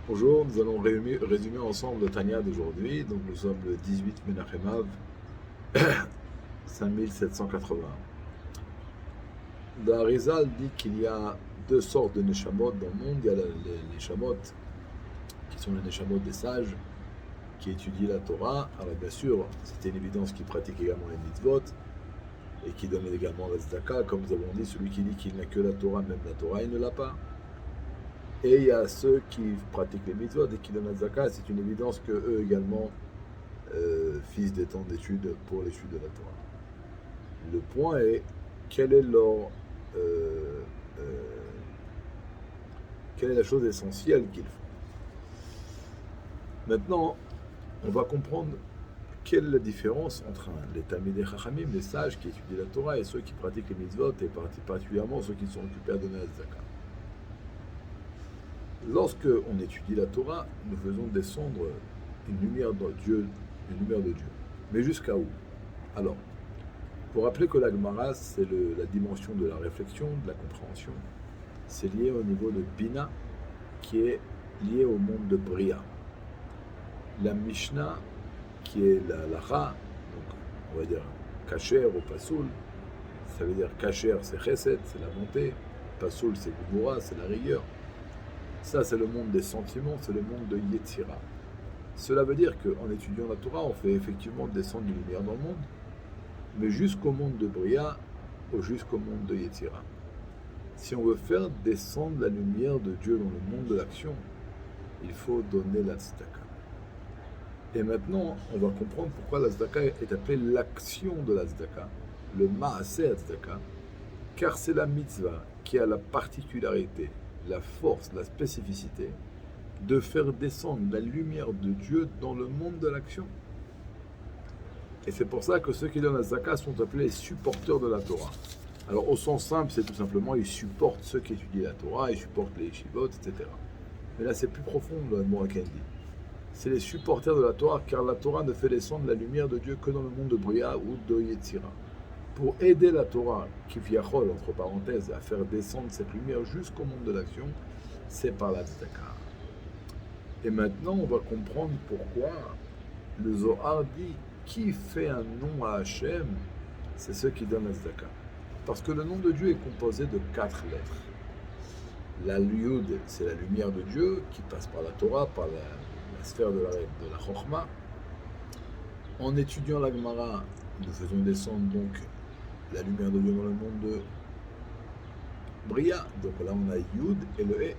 Bonjour, nous allons résumer ensemble le Tanya d'aujourd'hui. Donc nous sommes le 18 Menachem Av, 5780. Le Harizal dit qu'il y a deux sortes de Neshamot dans le monde. Il y a les Neshamot, qui sont les Neshamot des sages, qui étudient la Torah. Alors bien sûr, c'était une évidence qui pratiquent également les mitzvot, et qui donnent également la tzedaka. Comme nous avons dit, celui qui dit qu'il n'a que la Torah, même la Torah, il ne l'a pas. Et il y a ceux qui pratiquent les mitzvot et qui donnent la tzedaka. C'est une évidence qu'eux également fixent des temps d'études pour l'étude de la Torah. Le point est, quelle est la chose essentielle qu'ils font. Maintenant, on va comprendre quelle est la différence entre les Talmidei Chachamim, les sages qui étudient la Torah, et ceux qui pratiquent les mitzvot, et particulièrement ceux qui sont occupés à donner la tzedaka. Lorsque on étudie la Torah, nous faisons descendre une lumière de Dieu. Mais jusqu'à où? Alors, pour rappeler que la Gemara, c'est la dimension de la réflexion, de la compréhension. C'est lié au niveau de Bina, qui est lié au monde de Bria. La Mishnah, qui est la Ra, donc on va dire Kacher ou Pasoul, ça veut dire Kacher, c'est Chesed, c'est la bonté, Pasoul, c'est Gvura, c'est la rigueur. Ça, c'est le monde des sentiments, c'est le monde de Yetzira. Cela veut dire qu'en étudiant la Torah, on fait effectivement descendre une lumière dans le monde, mais jusqu'au monde de Bria ou jusqu'au monde de Yetzira. Si on veut faire descendre la lumière de Dieu dans le monde de l'action, il faut donner la tzedaka. Et maintenant, on va comprendre pourquoi la tzedaka est appelée l'action de la tzedaka, le ma'aseh tzedaka, car c'est la mitzvah qui a la particularité, la force, la spécificité de faire descendre la lumière de Dieu dans le monde de l'action. Et c'est pour ça que ceux qui donnent la tzedaka sont appelés les supporters de la Torah. Alors au sens simple, c'est tout simplement ils supportent ceux qui étudient la Torah, ils supportent les yeshivot, etc. Mais là c'est plus profond le Morakendi. C'est les supporters de la Torah, car la Torah ne fait descendre la lumière de Dieu que dans le monde de Bria ou de Yetzira. Pour aider la Torah, qui viachol, entre parenthèses, à faire descendre cette lumière jusqu'au monde de l'action, c'est par la tzedaka. Et maintenant, on va comprendre pourquoi le Zohar dit qui fait un nom à Hachem, c'est ceux qui donnent la tzedaka. Parce que le nom de Dieu est composé de 4 lettres. La Yud, c'est la lumière de Dieu qui passe par la Torah, par la sphère de la Chokhmah. En étudiant la Gemara, nous faisons descendre donc la lumière de Dieu dans le monde de Bria. Donc là, on a Yud et le E.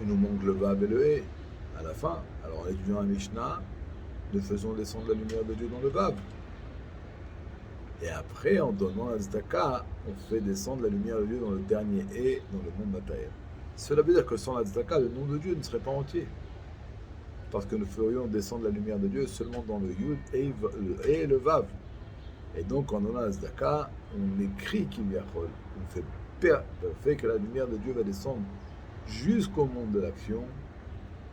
Il nous manque le Vav et le E à la fin. Alors en étudiant la Mishnah, nous faisons descendre la lumière de Dieu dans le Vav. Et après, en donnant la tzedaka, on fait descendre la lumière de Dieu dans le dernier E, dans le monde matériel. Cela veut dire que sans la tzedaka, le nom de Dieu ne serait pas entier. Parce que nous ferions descendre la lumière de Dieu seulement dans le Yud et le E et le Vav. Et donc, en donnant la tzedaka, on écrit Kivyachol. On fait que la lumière de Dieu va descendre jusqu'au monde de l'action.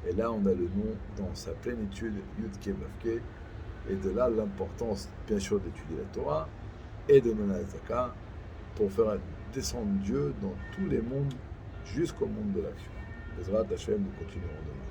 Et là, on a le nom dans sa plénitude, Yud-Ke Vav-Ke. Et de là, l'importance, bien sûr, d'étudier la Torah et de donner la tzedaka pour faire descendre Dieu dans tous les mondes jusqu'au monde de l'action. Bezrat Hashem, nous continuerons demain.